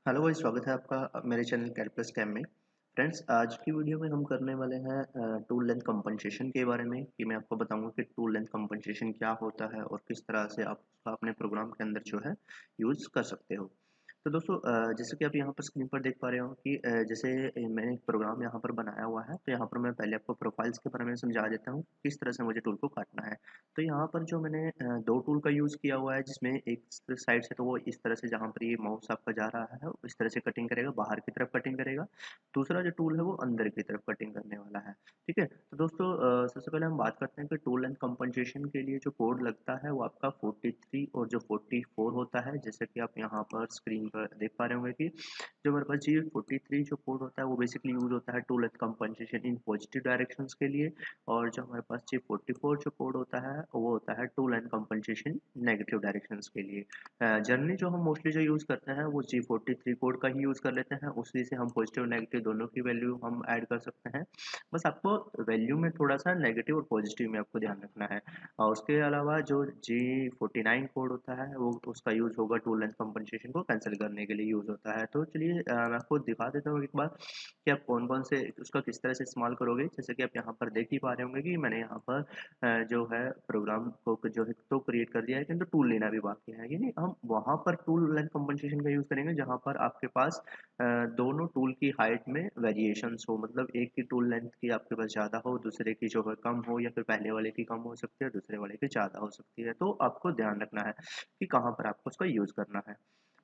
Hello भाई, स्वागत है आपका मेरे चैनल कैलकुलस कैम में। फ्रेंड्स, आज की वीडियो में हम करने वाले हैं टूल लेंथ कंपनसेशन के बारे में कि मैं आपको बताऊंगा कि टूल लेंथ कंपनसेशन क्या होता है और किस तरह से आप उसका अपने प्रोग्राम के अंदर जो है यूज़ कर सकते हो। तो दोस्तों, जैसे कि आप यहाँ पर स्क्रीन पर देख पा रहे हो कि जैसे मैंने एक प्रोग्राम यहाँ पर बनाया हुआ है। तो यहाँ पर मैं पहले आपको प्रोफाइल्स के बारे में समझा देता हूँ किस तरह से मुझे टूल को काटना है। तो यहाँ पर जो मैंने दो टूल का यूज़ किया हुआ है, जिसमें एक साइड से तो वो इस तरह से जहाँ पर ये माउस आपका जा रहा है इस तरह से कटिंग करेगा, बाहर की तरफ कटिंग करेगा। दूसरा जो टूल है वो अंदर की तरफ कटिंग करने वाला है। ठीक है, तो दोस्तों, सबसे पहले हम बात करते हैं कि टूल एंड कंपनसेशन के लिए जो कोड लगता है वो आपका 43 और जो 44 होता है। जैसे कि आप यहाँ पर स्क्रीन पर देख पा रहे होंगे कि जो हमारे पास जी 43 जो कोड होता है वो बेसिकली यूज होता है tool and compensation in positive directions के लिए। और जो हमारे पास जी 44 जो कोड होता है वो होता है tool and compensation negative directions के लिए। जनरली जो हम मोस्टली जो यूज़ करते हैं वो जी 43 कोड का ही यूज़ कर लेते हैं, उसी से हम पॉजिटिव नेगेटिव दोनों की वैल्यू हम ऐड कर सकते हैं। बस आपको वैल्यू में थोड़ा सा नेगेटिव और पॉजिटिव में आपको ध्यान रखना है। और उसके अलावा जो जी 49 कोड होता है वो उसका यूज़ होगा टूल एंड कंपनसेशन को कैंसिल करने के लिए यूज़ होता है। तो चलिए, मैं आपको दिखा देता हूँ एक बार कि आप कौन-कौन से उसका किस तरह से इस्तेमाल करोगे। जैसे कि आप यहाँ पर देख ही पा रहे होंगे कि मैंने यहाँ पर जो है प्रोग्राम को जो है तो क्रिएट कर दिया है, किंतु टूल लेना भी बाकी है। यानी हम वहाँ पर टूल एंड कंपनसेशन का यूज़ करेंगे जहाँ पर आपके पास दोनों टूल की हाइट में वेरिएशंस हो, मतलब एक की टूल लेंथ की आपके पास ज़्यादा हो, दूसरे की जो है कम हो, या फिर पहले वाले की कम हो सकती है, दूसरे वाले की ज़्यादा हो सकती है। तो आपको ध्यान रखना है कि कहाँ पर आपको उसका यूज़ करना है।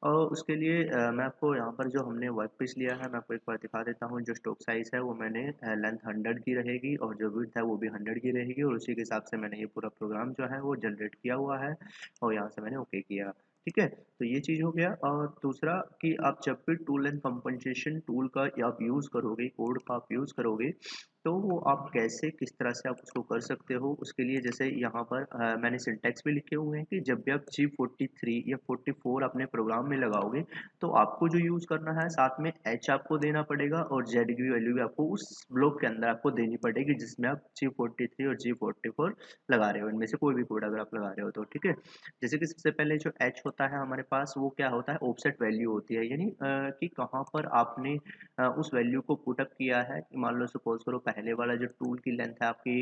और उसके लिए मैं आपको यहाँ पर जो हमने वर्क पीस लिया है मैं आपको एक बार दिखा देता हूँ। जो स्ट्रोक साइज़ है वो मैंने लेंथ 100 की रहेगी और जो विड्थ है वो भी 100 की रहेगी, और उसी के हिसाब से मैंने ये पूरा प्रोग्राम जो है वो जनरेट किया हुआ है और यहाँ से मैंने ओके किया। ठीक है, तो ये चीज़ हो गया। और दूसरा कि आप जब भी टूल एंड कंपनसेशन टूल का आप यूज़ करोगे, कोड का आप यूज़ करोगे, तो वो आप कैसे किस तरह से आप उसको कर सकते हो। उसके लिए जैसे यहाँ पर मैंने सिंटैक्स भी लिखे हुए हैं कि जब भी आप G43 या 44 अपने प्रोग्राम में लगाओगे तो आपको जो यूज़ करना है साथ में H आपको देना पड़ेगा और Z की वैल्यू भी आपको उस ब्लॉक के अंदर आपको देनी पड़ेगी जिसमें आप G43 और G44 लगा रहे हो। इनमें से कोई भी कोड अगर आप लगा रहे हो तो ठीक है। जैसे कि सबसे पहले जो H होता है हमारे पास वो क्या होता है, ऑफसेट वैल्यू होती है। यानी कि कहाँ पर आपने उस वैल्यू को पुट अप किया है। मान लो सपोज करो पहले वाला जो टूल की लेंथ है आपकी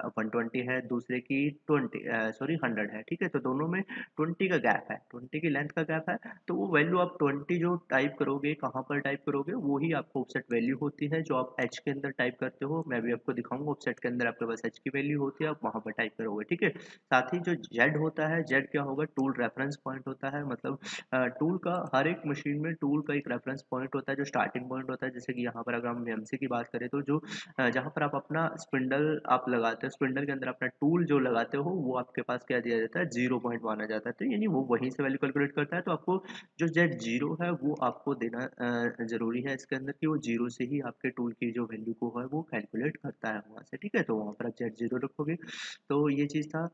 120 है, दूसरे की 100 है। ठीक है, तो दोनों में 20 का गैप है, 20 की लेंथ का गैप है। तो वो वैल्यू आप 20 जो टाइप करोगे, कहाँ पर टाइप करोगे, वो ही आपको ऑफसेट वैल्यू होती है जो आप एच के अंदर टाइप करते हो। मैं भी आपको दिखाऊंगा ऑफसेट के अंदर आपके पास एच की वैल्यू होती है, आप वहाँ पर टाइप करोगे। ठीक है, साथ ही जो जेड होता है, जेड क्या होगा, टूल रेफरेंस पॉइंट होता है। मतलब टूल का हर एक मशीन में टूल का एक रेफरेंस पॉइंट होता है जो स्टार्टिंग पॉइंट होता है। जैसे कि यहाँ पर अगर हम एमसी की बात करें तो जो जहाँ पर आप अपना स्पिंडल आप लगाते हो, स्पिंडल के अंदर अपना टूल जो लगाते हो वो आपके पास क्या दिया जाता है, 0 पॉइंट माना जाता है। तो यानी वो वहीं से वैल्यू कैलकुलेट करता है। तो आपको जो जेड जीरो है वो आपको देना ज़रूरी है इसके अंदर, कि वो जीरो से ही आपके टूल की जो वैल्यू को है वो कैलकुलेट करता है वहाँ से। ठीक है, तो वहाँ पर आप जेड जीरो रखोगे। तो ये चीज़ था।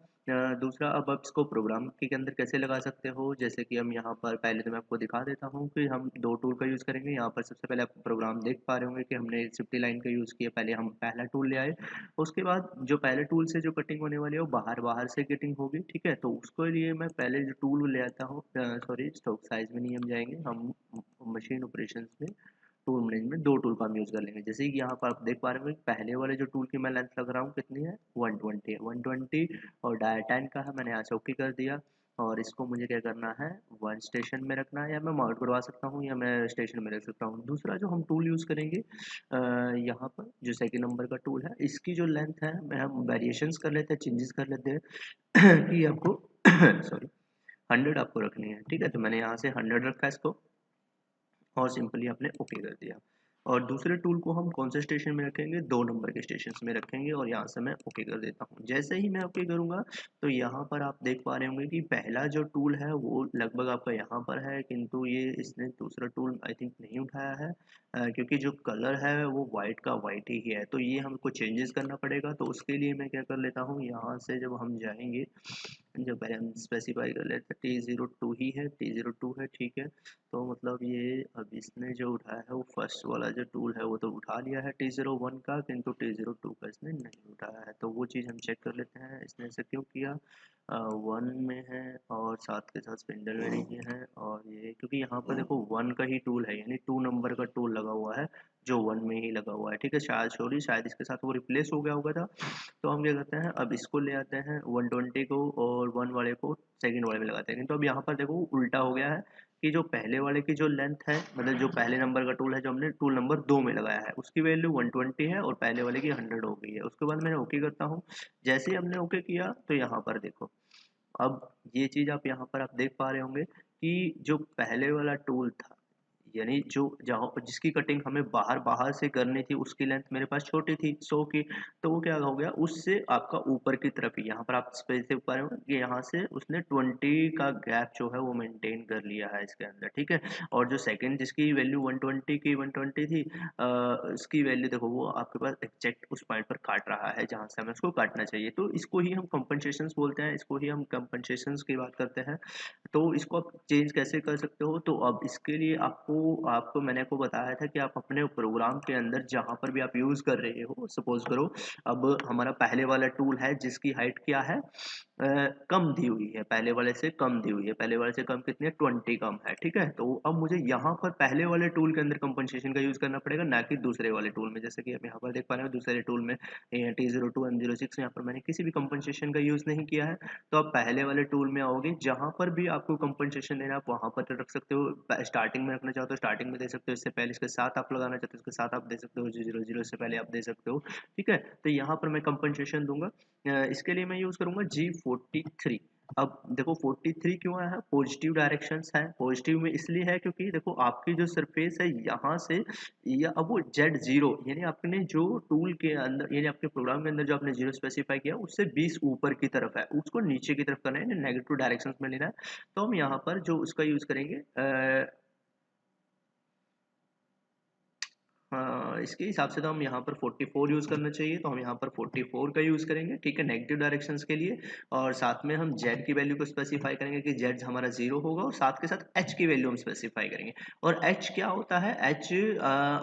दूसरा, अब आप इसको प्रोग्राम के अंदर कैसे लगा सकते हो। जैसे कि हम यहाँ पर पहले तो मैं आपको दिखा देता हूँ कि हम दो टूल का यूज़ करेंगे। यहाँ पर सबसे पहले आप प्रोग्राम देख पा रहे होंगे कि हमने 50 लाइन का यूज़ किया। पहले हम पहला टूल ले आए, उसके बाद जो पहले टूल से जो कटिंग होने वाली है वो बाहर बाहर से कटिंग होगी। ठीक है, तो उसके लिए मैं पहले जो टूल ले आता हूँ, सॉरी, स्ट्रोक साइज में नहीं हम जाएंगे, हम मशीन ऑपरेशंस में टूल मैनेजमेंट में दो टूल का हम यूज़ कर लेंगे। जैसे कि यहाँ पर आप देख पा रहे हो पहले वाले जो टूल की मैं लेंथ लग रहा हूँ कितनी है, 120 है, 120 और डाया 10 का है। मैंने यहाँ से ओके कर दिया। और इसको मुझे क्या करना है, वन स्टेशन में रखना है, या मैं माउंट करवा सकता हूँ या मैं स्टेशन में रख सकता हूँ। दूसरा जो हम टूल यूज़ करेंगे, यहाँ पर जो सेकंड नंबर का टूल है इसकी जो लेंथ है मैं हम वेरिएशंस कर लेते हैं, चेंजेस कर लेते हैं कि आपको सॉरी 100 आपको रखनी है। ठीक है, तो मैंने यहाँ से 100 रखा है इसको और सिंपली आपने ओके कर दिया। और दूसरे टूल को हम कौन से स्टेशन में रखेंगे, 2 नंबर के स्टेशन में रखेंगे और यहाँ से मैं ओके कर देता हूँ। जैसे ही मैं ओके करूँगा तो यहाँ पर आप देख पा रहे होंगे कि पहला जो टूल है वो लगभग आपका यहाँ पर है, किंतु ये इसने दूसरा टूल आई थिंक नहीं उठाया है, क्योंकि जो कलर है वो वाइट का वाइट ही है। तो ये हमको चेंजेस करना पड़ेगा। तो उसके लिए मैं क्या कर लेता हूँ, यहाँ से जब हम जाएंगे जो पहले हम स्पेसिफाई कर लेते हैं T02 ही है, T02 है, ठीक है। तो मतलब ये अब इसने जो उठाया है वो फर्स्ट वाला जो टूल है वो तो उठा लिया है T01 का, किंतु T02 का इसने नहीं उठाया है। तो वो चीज़ हम चेक कर लेते हैं इसने ऐसा क्यों किया। 1 में है और साथ के साथ स्पिंडल में नहीं है, और ये क्योंकि यहाँ पर देखो 1 का ही टूल है, यानी 2 नंबर का टूल लगा हुआ है जो 1 में ही लगा हुआ है, ठीक है। शायद इसके साथ वो रिप्लेस हो गया होगा था। तो हम क्या करते हैं, अब इसको ले आते हैं 120 को और 1 वाले को सेकंड वाले में लगाते हैं। तो अब यहाँ पर देखो उल्टा हो गया है कि जो पहले वाले की जो लेंथ है, मतलब जो पहले नंबर का टूल है जो हमने टूल नंबर 2 में लगाया है, उसकी वैल्यू 120 है और पहले वाले की 100 हो गई है। उसके बाद मैंने ओके करता हूँ। जैसे ही हमने ओके किया तो यहाँ पर देखो, अब ये चीज़ आप यहाँ पर आप देख पा रहे होंगे कि जो पहले वाला टूल था, यानी जो जहाँ जिसकी कटिंग हमें बाहर बाहर से करनी थी उसकी लेंथ मेरे पास छोटी थी 100 की, तो वो क्या हो गया उससे आपका ऊपर की तरफ ही, यहाँ पर आप स्पेसिफाई पा रहे हो कि यहाँ से उसने 20 का गैप जो है वो मेंटेन कर लिया है इसके अंदर, ठीक है। और जो सेकंड जिसकी वैल्यू 120 की 120 थी, उसकी वैल्यू देखो वो आपके पास एग्जैक्ट उस पॉइंट पर काट रहा है जहाँ से हमें उसको काटना चाहिए। तो इसको ही हम कंपनसेशंस बोलते हैं, इसको ही हम कंपनसेशंस की बात करते हैं। तो इसको आप चेंज कैसे कर सकते हो, तो अब इसके लिए आपको आपको मैंने आपको बताया था कि आप अपने प्रोग्राम के अंदर जहाँ पर भी आप यूज़ कर रहे हो, सपोज करो अब हमारा पहले वाला टूल है जिसकी हाइट क्या है, कम दी हुई है, पहले वाले से कम दी हुई है, पहले वाले से कम कितनी है 20 कम है, ठीक है। तो अब मुझे यहाँ पर पहले वाले टूल के अंदर कंपनसेशन का यूज़ करना पड़ेगा, ना कि दूसरे वाले टूल में। जैसे कि आप यहाँ पर देख पा रहे हो दूसरे टूल में T02 M06 यहाँ पर मैंने किसी भी कंपनसेशन का यूज़ नहीं किया है। तो आप पहले वाले टूल में आओगे, जहाँ पर भी आपको कंपनसेशन देना है आप वहाँ पर रख सकते हो। स्टार्टिंग में रखना चाहो तो स्टार्टिंग में दे सकते हो, इससे पहले इसके साथ आप लगाना चाहते हो इसके साथ आप दे सकते हो, 00 से पहले आप दे सकते हो, ठीक है। तो यहाँ पर मैं कंपनसेशन दूंगा, इसके लिए मैं यूज़ करूँगा G43। अब देखो 43 क्यों आया है, पॉजिटिव डायरेक्शंस है। पॉजिटिव में इसलिए है क्योंकि देखो आपकी जो सरफेस है यहाँ से, या अब वो Z0 यानी आपने जो टूल के अंदर यानी आपके प्रोग्राम के अंदर जो आपने 0 स्पेसिफाई किया उससे 20 ऊपर की तरफ है, उसको नीचे की तरफ करना है, नेगेटिव डायरेक्शंस में लेना है। तो हम यहाँ पर जो उसका यूज़ करेंगे हाँ, इसके हिसाब से तो हम यहाँ पर 44 यूज़ करना चाहिए, तो हम यहाँ पर 44 का यूज़ करेंगे, ठीक है, नेगेटिव डायरेक्शंस के लिए। और साथ में हम z की वैल्यू को स्पेसिफाई करेंगे कि z हमारा 0 होगा, और साथ के साथ h की वैल्यू हम स्पेसिफाई करेंगे। और h क्या होता है, h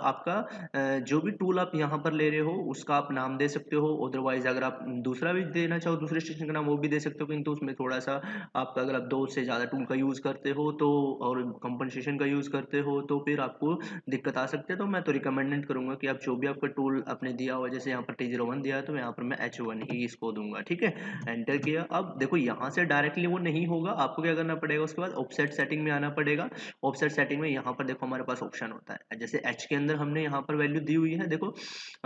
आपका जो भी टूल आप यहाँ पर ले रहे हो उसका आप नाम दे सकते हो। अदरवाइज अगर आप दूसरा भी देना चाहो, दूसरे स्टेशन का नाम, वो भी दे सकते हो, किंतु उसमें थोड़ा सा आपका अगर आप 2 से ज़्यादा टूल का यूज़ करते हो तो, और कंपनसेशन का यूज़ करते हो तो फिर आपको दिक्कत आ सकती है। तो मैं तो रिकमेंडेड करूँगा कि आप जो भी आपका टूल आपने दिया हुआ, जैसे यहाँ पर T01 दिया है तो यहाँ पर मैं H1 ही इसको दूंगा, ठीक है। एंटर किया। अब देखो यहाँ से डायरेक्टली वो नहीं होगा, आपको क्या करना पड़ेगा, उसके बाद ऑफसेट सेटिंग में आना पड़ेगा। ऑफसेट सेटिंग में यहाँ पर देखो हमारे पास ऑप्शन होता है, जैसे H के अंदर हमने यहाँ पर वैल्यू दी हुई है, देखो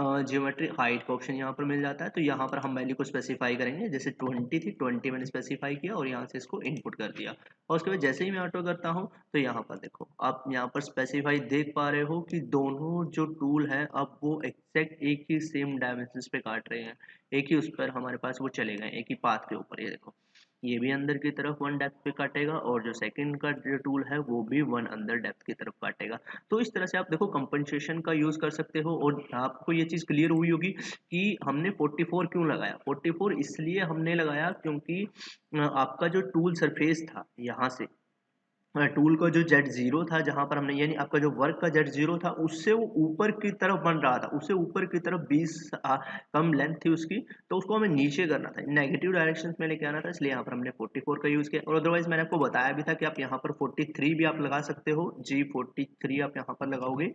ज्योमेट्री हाइट का ऑप्शन यहाँ पर मिल जाता है। तो यहाँ पर हम वैल्यू को स्पेसिफाई करेंगे, जैसे 20 थी 20 मैंने स्पेसिफाई किया और यहाँ से इसको इनपुट कर दिया। और उसके बाद जैसे ही मैं ऑटो करता हूँ तो यहाँ पर देखो आप यहाँ पर स्पेसिफाई देख पा रहे हो कि दोनों जो टूल हैं अब वो एग्जैक्ट एक ही सेम डायमेंशंस पे काट रहे हैं, एक ही उस पर हमारे पास वो चले गए, एक ही पाथ के ऊपर। ये देखो ये भी अंदर की तरफ 1 डेप्थ पे काटेगा, और जो सेकंड का जो टूल है वो भी 1 अंदर डेप्थ की तरफ काटेगा। तो इस तरह से आप देखो कंपनसेशन का यूज़ कर सकते हो। और आपको ये चीज़ क्लियर हुई होगी कि हमने 44 क्यों लगाया। 44 इसलिए हमने लगाया क्योंकि आपका जो टूल सरफेस था यहाँ से, टूल का जो Z0 था जहाँ पर हमने, यानी आपका जो वर्क का Z0 था उससे वो ऊपर की तरफ बन रहा था, उससे ऊपर की तरफ 20 कम लेंथ थी उसकी, तो उसको हमें नीचे करना था, नेगेटिव डायरेक्शंस में लेके आना था, इसलिए यहाँ पर हमने 44 का यूज़ किया। और अदरवाइज मैंने आपको बताया भी था कि आप यहाँ पर 43 भी आप लगा सकते हो, G43 आप यहाँ पर लगाओगे,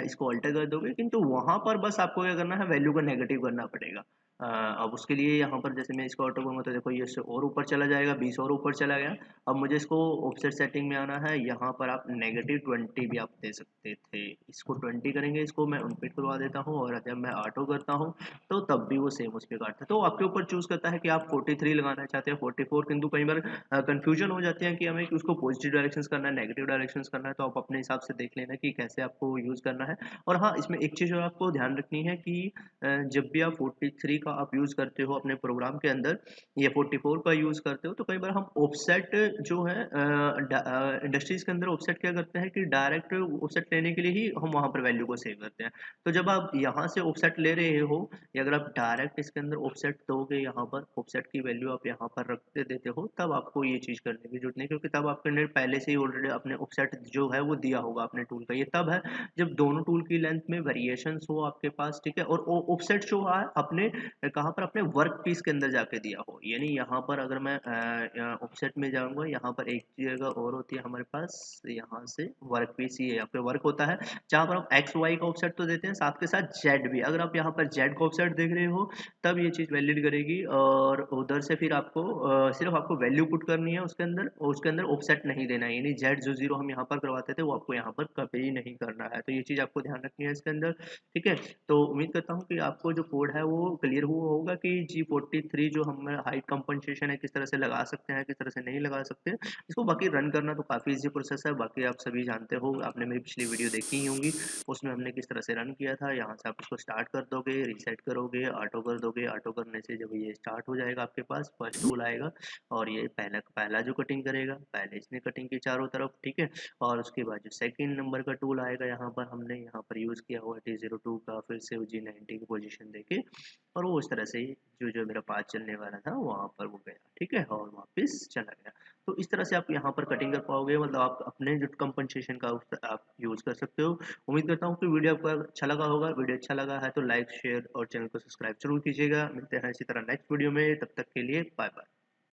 इसको अल्टर कर दोगे, किंतु वहाँ पर बस आपको क्या करना है, वैल्यू को नेगेटिव करना पड़ेगा। अब उसके लिए यहाँ पर जैसे मैं इसको ऑटो करूँगा तो देखो ये इससे और ऊपर चला जाएगा, 20 और ऊपर चला गया। अब मुझे इसको ऑफसेट सेटिंग में आना है, यहाँ पर आप -20 भी आप दे सकते थे, इसको 20 करेंगे, इसको मैं अनपिक करवा देता हूँ, और जब मैं ऑटो करता हूँ तो तब भी वो सेम उस पर काटता है। तो आपके ऊपर चूज़ करता है कि आप 43 लगाना चाहते हैं 44, किंतु कई बार कन्फ्यूजन हो जाती है कि हमें कि उसको पॉजिटिव डायरेक्शंस करना है, नेगेटिव डायरेक्शंस करना है, तो आप अपने हिसाब से देख लेना कि कैसे आपको यूज़ करना है। और हाँ, इसमें एक चीज़ और आपको ध्यान रखनी है कि जब भी आप 43 का का आप यूज़ करते हो अपने प्रोग्राम के अंदर या 44 का यूज़ करते हो, तो कई बार हम ऑफसेट जो है इंडस्ट्रीज़ के अंदर ऑफसेट क्या करते हैं कि डायरेक्ट ऑफसेट लेने के लिए ही हम वहाँ पर वैल्यू को सेव करते हैं। तो जब आप यहाँ से ऑफसेट ले रहे हो या अगर आप डायरेक्ट इसके अंदर ऑफसेट दोगे, यहाँ पर ऑफसेट की वैल्यू आप यहाँ पर रखते देते हो, तब आपको ये चीज़ करने की जरूरत नहीं, क्योंकि तब आपके अंदर पहले से ही ऑलरेडी अपने ऑफसेट जो है वो दिया होगा अपने टूल का। ये तब है जब दोनों टूल की लेंथ में वेरिएशंस हो आपके पास, ठीक है, और ऑफसेट जो है अपने कहाँ पर अपने वर्क पीस के अंदर जाके दिया हो। यानी यहाँ पर अगर मैं ऑफसेट में जाऊंगा, यहाँ पर एक जगह और होती है हमारे पास, यहाँ से वर्क पीस, ये यहाँ पे वर्क होता है जहाँ पर हम एक्स वाई का ऑफसेट तो देते हैं, साथ के साथ जेड भी। अगर आप यहाँ पर जेड का ऑफसेट देख रहे हो तब ये चीज़ वैलिड करेगी, और उधर से फिर आपको सिर्फ आपको वैल्यू पुट करनी है उसके अंदर, और उसके अंदर ऑफसेट नहीं देना है। यानी जेड जो जीरो हम यहाँ पर करवाते थे वो आपको यहाँ पर कभी नहीं करना है। तो ये चीज़ आपको ध्यान रखनी है इसके अंदर, ठीक है। तो उम्मीद करता हूँ कि आपको जो कोड है वो क्लियर हुआ होगा कि G43 जो हम हाइट कंपनसेशन है किस तरह से लगा सकते हैं, किस तरह से नहीं लगा सकते इसको। बाकी रन करना तो काफ़ी इजी प्रोसेस है, बाकी आप सभी जानते हो, आपने मेरी पिछली वीडियो देखी ही होंगी, उसमें हमने किस तरह से रन किया था। यहाँ से आप इसको स्टार्ट कर दोगे, रीसेट करोगे, ऑटो कर दोगे, ऑटो करने से जब ये स्टार्ट हो जाएगा आपके पास फर्स्ट टूल आएगा, और ये पहला पहला जो कटिंग करेगा, पहले इसने कटिंग की चारों तरफ, ठीक है। और उसके बाद जो सेकंड नंबर का टूल आएगा, यहाँ पर हमने यहाँ पर यूज़ किया हुआ T02 का, फिर से G90 की पोजीशन देके, और वो उस तरह से जो जो मेरा पाथ चलने वाला था वहाँ पर वो गया, ठीक है, और वापस चला गया। तो इस तरह से आप यहाँ पर कटिंग कर पाओगे, मतलब आप अपने जो कंपनसेशन का आप यूज़ कर सकते हो। उम्मीद करता हूँ कि वीडियो आपको अच्छा लगा होगा। वीडियो अच्छा लगा है तो लाइक शेयर और चैनल को सब्सक्राइब जरूर कीजिएगा। मिलते हैं इसी तरह नेक्स्ट वीडियो में, तब तक के लिए बाय बाय।